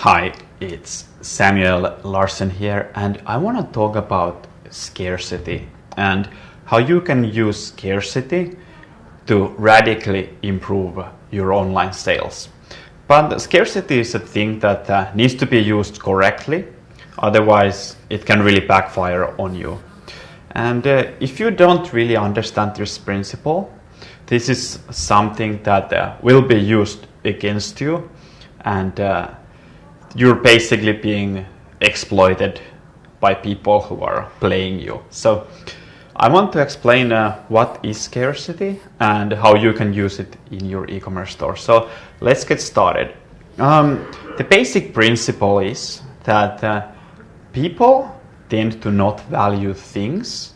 Hi, it's Samuel Larsen here, and I want to talk about scarcity and how you can use scarcity to radically improve your online sales. But scarcity is a thing that needs to be used correctly, otherwise it can really backfire on you. And if you don't really understand this principle, this is something that will be used against you, and you're basically being exploited by people who are playing you. So I want to explain what is scarcity and how you can use it in your e-commerce store. So let's get started. The basic principle is that people tend to not value things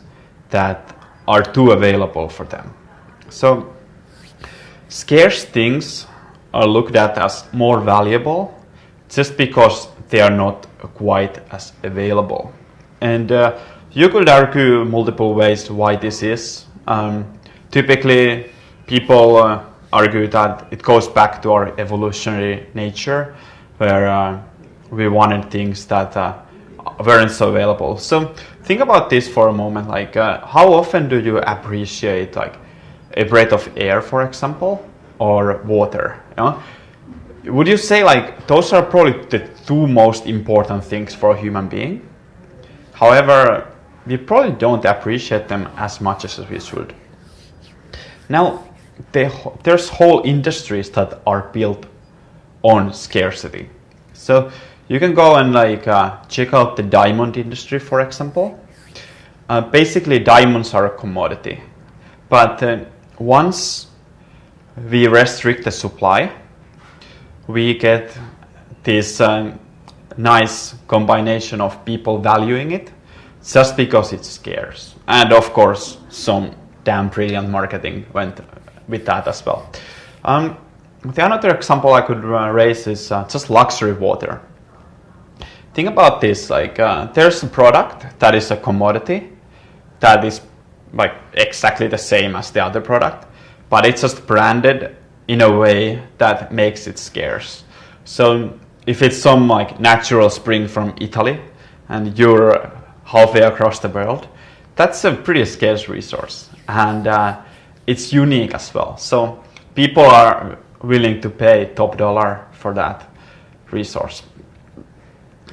that are too available for them. So scarce things are looked at as more valuable just because they are not quite as available. And you could argue multiple ways why this is. Typically, people argue that it goes back to our evolutionary nature, where we wanted things that weren't so available. So think about this for a moment. Like, how often do you appreciate like a breath of air, for example, or water? You know? Would you say like those are probably the two most important things for a human being? However, we probably don't appreciate them as much as we should. Now, there's whole industries that are built on scarcity. So you can go and like check out the diamond industry, for example. Basically, diamonds are a commodity, but once we restrict the supply, we get this nice combination of people valuing it just because it's scarce. And of course, some damn brilliant marketing went with that as well. The another example I could raise is just luxury water. Think about this, like there's a product that is a commodity that is like exactly the same as the other product, but it's just branded in a way that makes it scarce. So if it's some like natural spring from Italy and you're halfway across the world, that's a pretty scarce resource, and it's unique as well. So people are willing to pay top dollar for that resource.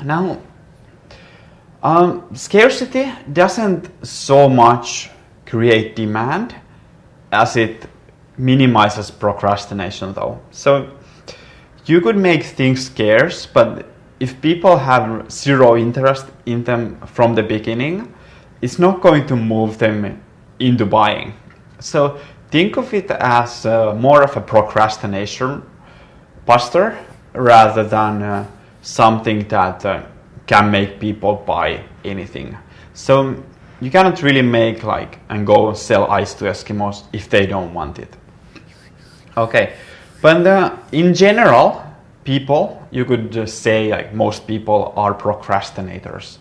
Now, scarcity doesn't so much create demand as it minimizes procrastination though. So you could make things scarce, but if people have zero interest in them from the beginning, it's not going to move them into buying. So think of it as more of a procrastination buster rather than something that can make people buy anything. So you cannot really make like and go sell ice to Eskimos if they don't want it. Okay, but in general, people, you could just say like most people are procrastinators,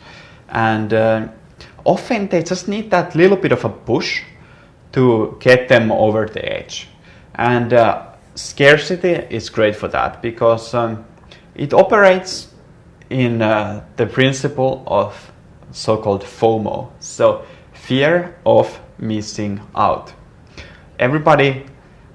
and often they just need that little bit of a push to get them over the edge. And scarcity is great for that because it operates in the principle of so-called FOMO, so fear of missing out. Everybody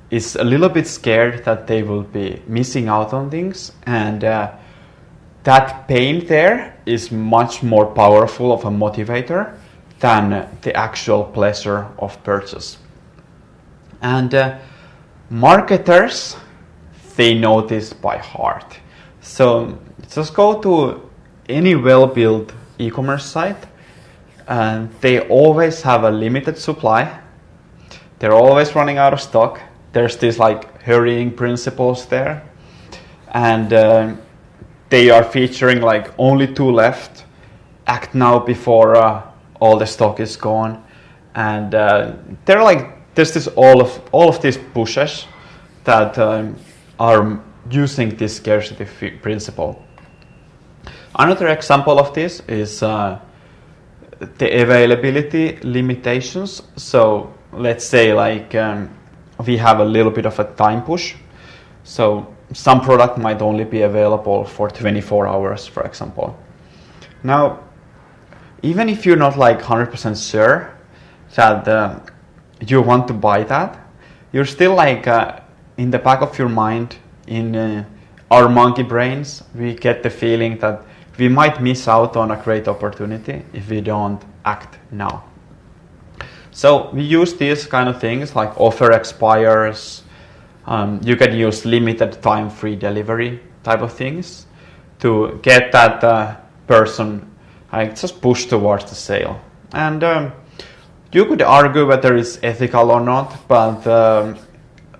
is a little bit scared that they will be missing out on things, and that pain there is much more powerful of a motivator than the actual pleasure of purchase. And marketers, they know this by heart. So just go to any well-built e-commerce site, and they always have a limited supply. They're always running out of stock. There's this like hurrying principles there, and they are featuring like only 2 left. Act now before all the stock is gone, and they're like there's this all of these pushes that are using this scarcity principle. Another example of this is the availability limitations. So let's say like we have a little bit of a time push. So some product might only be available for 24 hours, for example. Now, even if you're not like 100% sure that you want to buy that, you're still like in the back of your mind, in our monkey brains, we get the feeling that we might miss out on a great opportunity if we don't act now. So we use these kind of things like offer expires. You can use limited time free delivery type of things to get that person just push towards the sale. And you could argue whether it's ethical or not, but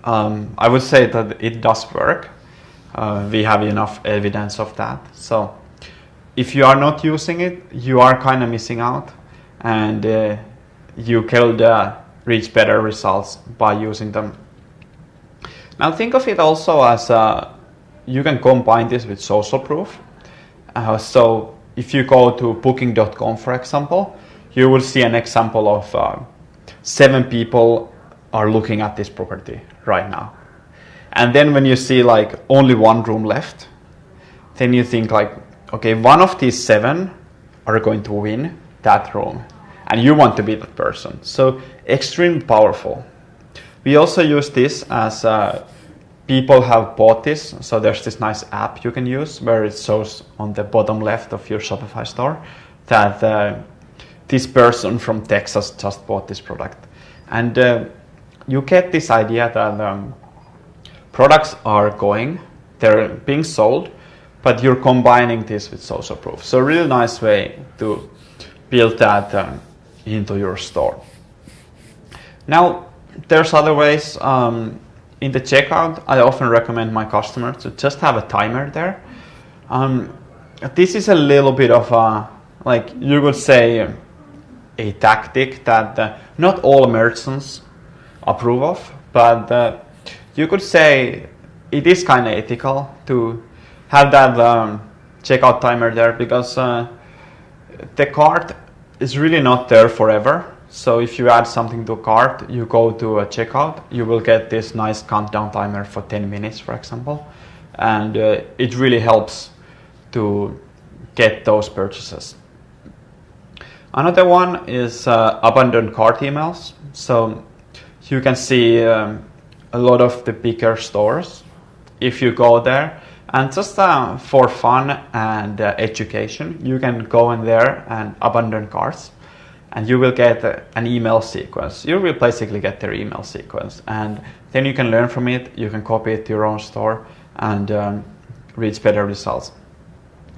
I would say that it does work. We have enough evidence of that. So if you are not using it, you are kind of missing out, and you could reach better results by using them. Now think of it also as you can combine this with social proof. So if you go to booking.com, for example, you will see an example of 7 people are looking at this property right now. And then when you see like only 1 room left, then you think like, okay, one of these 7 are going to win that room, and you want to be that person. So extremely powerful. We also use this as people have bought this. So there's this nice app you can use where it shows on the bottom left of your Shopify store that this person from Texas just bought this product. And you get this idea that products are they're being sold, but you're combining this with social proof. So a really nice way to build that into your store. Now, there's other ways. In the checkout, I often recommend my customers to just have a timer there. This is a little bit of a, like you would say, a tactic that not all merchants approve of, but you could say it is kind of ethical to have that checkout timer there, because the cart is really not there forever. So if you add something to a cart, you go to a checkout, you will get this nice countdown timer for 10 minutes, for example. And it really helps to get those purchases. Another one is abandoned cart emails. So you can see a lot of the bigger stores. If you go there and just for fun and education, you can go in there and abandon carts, and you will get an email sequence. You will basically get their email sequence, and then you can learn from it. You can copy it to your own store and reach better results.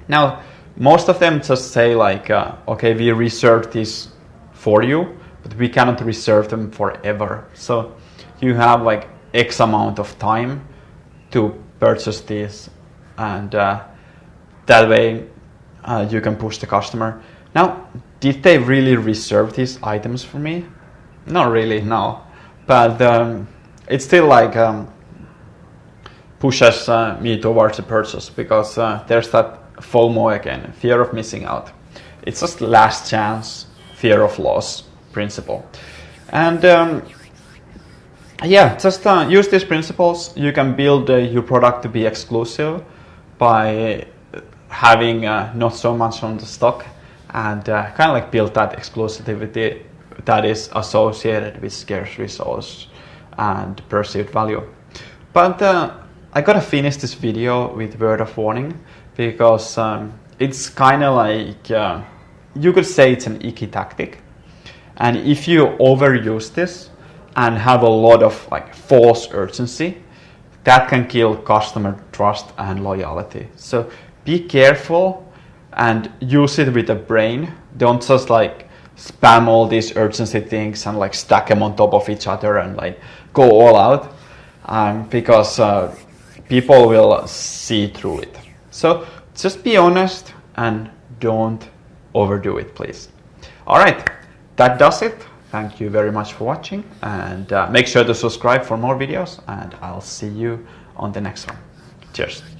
Now, most of them just say like, okay, we reserved this for you, but we cannot reserve them forever. So you have like X amount of time to purchase these, and that way you can push the customer. Now, did they really reserve these items for me? Not really, no. But it still like pushes me towards a purchase, because there's that FOMO again, fear of missing out. It's just last chance, fear of loss principle. And yeah, just use these principles. You can build your product to be exclusive by having not so much on the stock, and kind of like build that exclusivity that is associated with scarce resource and perceived value. But I gotta finish this video with word of warning, because it's kind of like, you could say it's an icky tactic. And if you overuse this and have a lot of like false urgency, that can kill customer trust and loyalty. So be careful and use it with a brain. Don't just like spam all these urgency things and like stack them on top of each other and like go all out, because people will see through it. So just be honest and don't overdo it, please. All right, that does it. Thank you very much for watching, and make sure to subscribe for more videos, and I'll see you on the next one. Cheers.